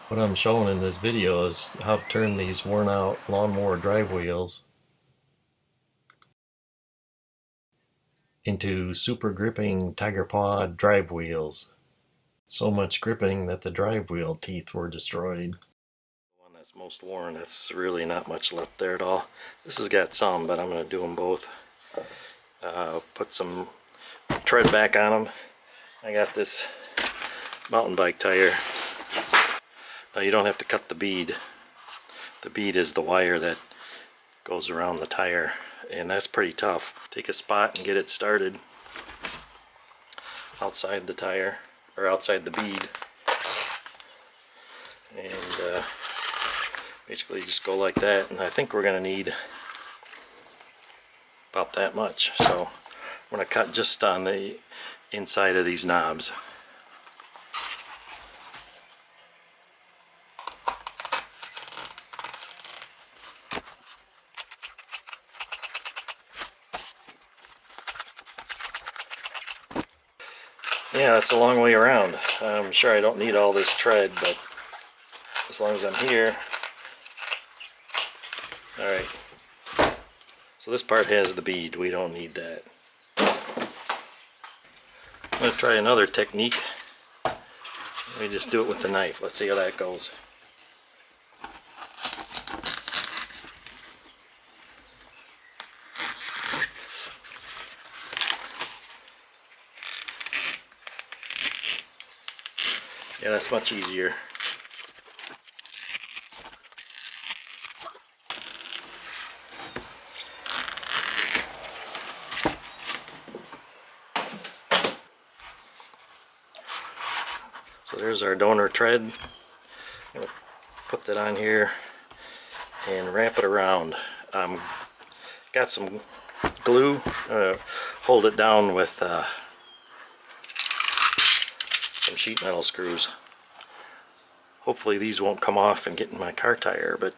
What I'm showing in this video is how to turn these worn out lawnmower drive wheels into super gripping tiger paw drive wheels. So much gripping that the drive wheel teeth were destroyed. The one that's most worn, that's really not much left there at all. This has got some, but I'm going to do them both. Put some tread back on them. I got this mountain bike tire. Now you don't have to cut the bead. The bead is the wire that goes around the tire, and that's pretty tough. Take a spot and get it started outside the tire, or outside the bead, and basically just go like that. And I think we're going to need about that much, so I'm going to cut just on the inside of these knobs. Yeah, that's a long way around. I'm sure I don't need all this tread, but as long as I'm here. Alright, so this part has the bead. We don't need that. I'm going to try another technique. Let me just do it with the knife. Let's see how that goes. Yeah, that's much easier. So there's our donor tread. I'm going to put that on here and wrap it around. Got some glue. Hold it down with some sheet metal screws. Hopefully these won't come off and get in my car tire, but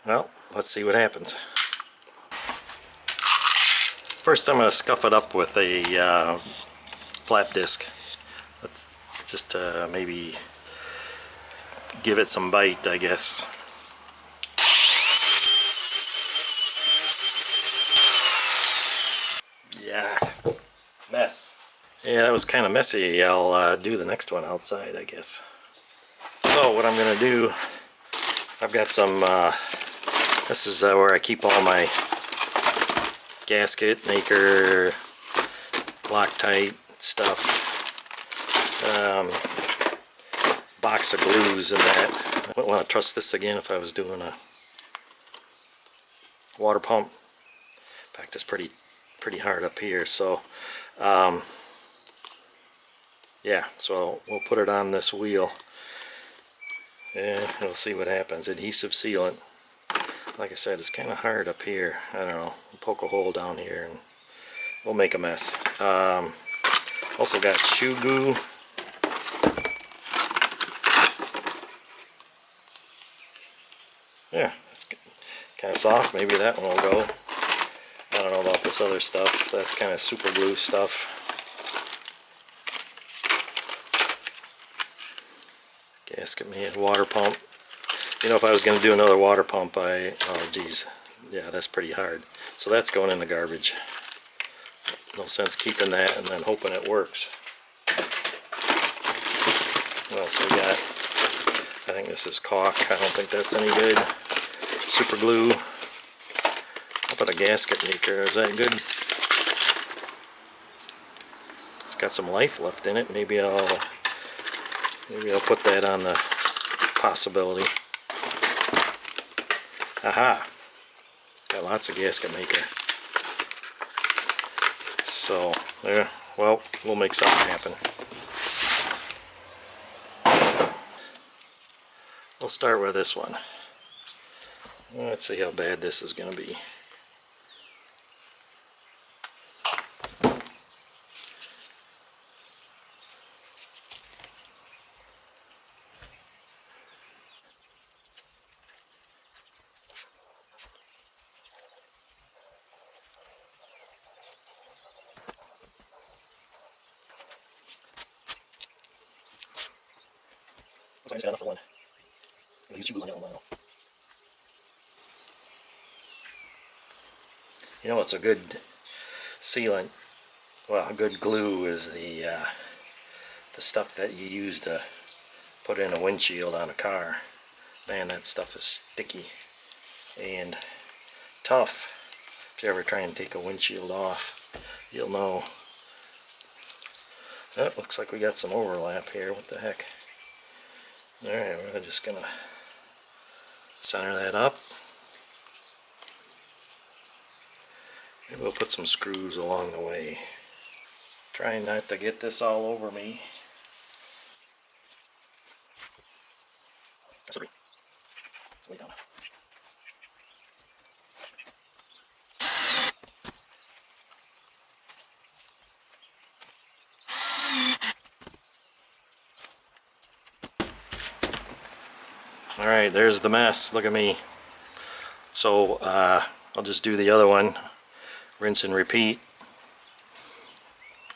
well, let's see what happens. First I'm going to scuff it up with a flat disc. Let's just maybe give it some bite, I guess. Yeah, mess. Yeah, that was kind of messy. I'll do the next one outside, I guess. So what I'm going to do, I've got some, this is where I keep all my gasket maker, Loctite stuff, box of glues and that. I wouldn't want to trust this again if I was doing a water pump. In fact, it's pretty hard up here, so yeah, so we'll put it on this wheel and we'll see what happens. Adhesive sealant. Like I said, it's kind of hard up here. I don't know. We'll poke a hole down here and we'll make a mess. Also got shoe glue. Yeah, it's kind of soft. Maybe that one will go. I don't know about this other stuff. That's kind of super glue stuff. Gasket made water pump. You know, if I was going to do another water pump, oh geez, yeah, that's pretty hard. So that's going in the garbage. No sense keeping that and then hoping it works. What else we got? I think this is caulk. I don't think that's any good. Super glue. How about a gasket maker? Is that good? It's got some life left in it. Maybe I'll put that on the possibility. Aha! Got lots of gasket maker. So, yeah, well, we'll make something happen. We'll start with this one. Let's see how bad this is going to be. I just got enough for one. I'll use 2 glue on that one. You know what's a good sealant? Well, a good glue is the stuff that you use to put in a windshield on a car. Man, that stuff is sticky and tough. If you ever try and take a windshield off, you'll know. Oh, looks like we got some overlap here. What the heck? Alright, we're just gonna center that up. Maybe we'll put some screws along the way. Trying not to get this all over me. That's okay. It's way down. Alright, there's the mess. Look at me. So I'll just do the other one. Rinse and repeat.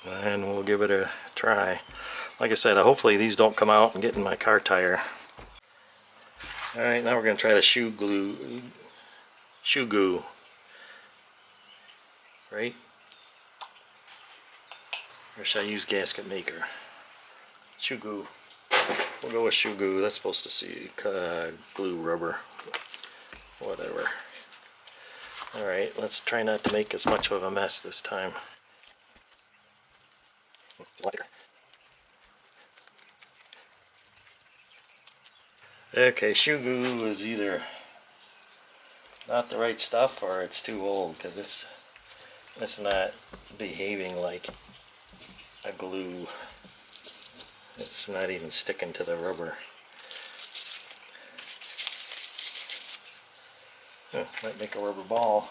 And we'll give it a try. Like I said, hopefully these don't come out and get in my car tire. Alright, now we're going to try the shoe goo. Right? Or should I use gasket maker? Shoe goo. We'll go with shoe goo. That's supposed to see glue rubber. Whatever. Alright, let's try not to make as much of a mess this time. Okay, shoe goo is either not the right stuff or it's too old, because it's not behaving like a glue. It's not even sticking to the rubber. Might make a rubber ball.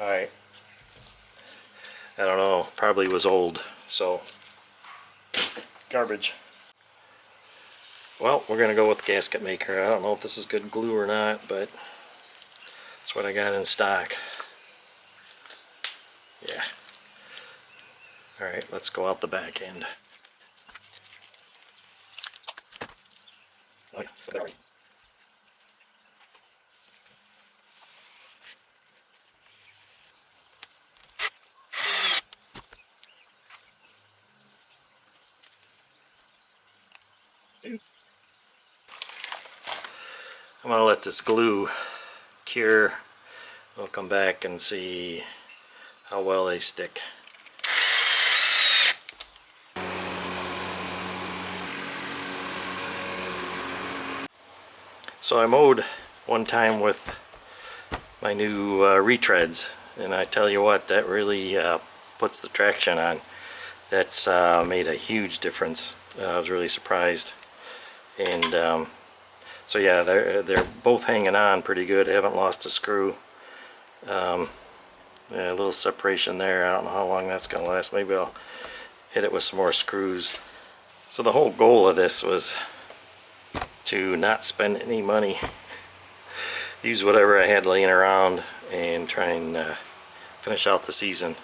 Alright. I don't know, probably was old, so garbage. Well, we're going to go with gasket maker. I don't know if this is good glue or not, but that's what I got in stock. Yeah. Alright, let's go out the back end. Oh, yeah. I'm going to let this glue cure. We'll come back and see how well they stick. So I mowed one time with my new retreads, and I tell you what, that really puts the traction on. That's made a huge difference. I was really surprised. And so yeah, they're both hanging on pretty good. I haven't lost a screw. Yeah, a little separation there. I don't know how long that's going to last. Maybe I'll hit it with some more screws. So the whole goal of this was to not spend any money. Use whatever I had laying around and try and finish out the season.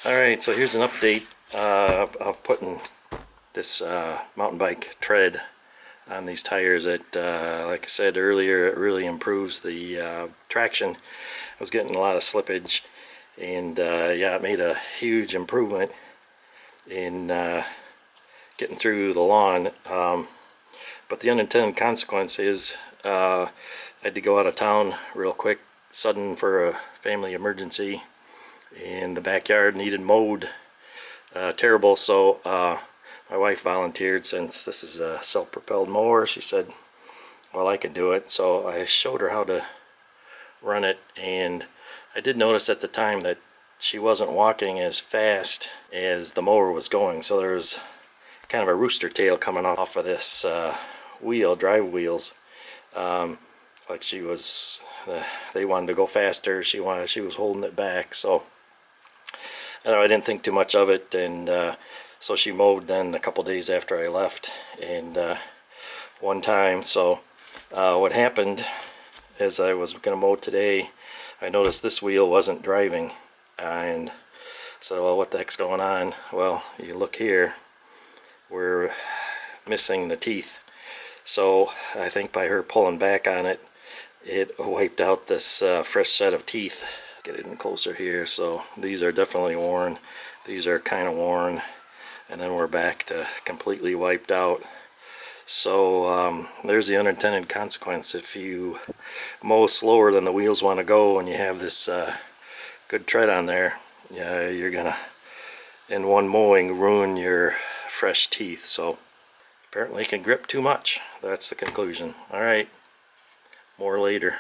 Alright, so here's an update of putting this mountain bike tread on these tires. That like I said earlier, it really improves the traction. I was getting a lot of slippage, and yeah, it made a huge improvement in getting through the lawn. But the unintended consequence is I had to go out of town real quick, sudden, for a family emergency, and the backyard needed mowed terrible. So my wife volunteered, since this is a self-propelled mower. She said, well, I could do it. So I showed her how to run it, and I did notice at the time that she wasn't walking as fast as the mower was going. So there was kind of a rooster tail coming off of this drive wheels. Like she was, they wanted to go faster. She was holding it back. So I didn't think too much of it, and so she mowed then a couple days after I left, and one time. So what happened as I was going to mow today, I noticed this wheel wasn't driving, and So what the heck's going on? Well, you look here, we're missing the teeth. So I think by her pulling back on it, it wiped out this fresh set of teeth. Get it in closer here. So these are definitely worn. These are kind of worn. And then we're back to completely wiped out. So there's the unintended consequence. If you mow slower than the wheels want to go and you have this good tread on there, yeah, you're gonna in one mowing ruin your fresh teeth. So apparently it can grip too much. That's the conclusion. All right, more later.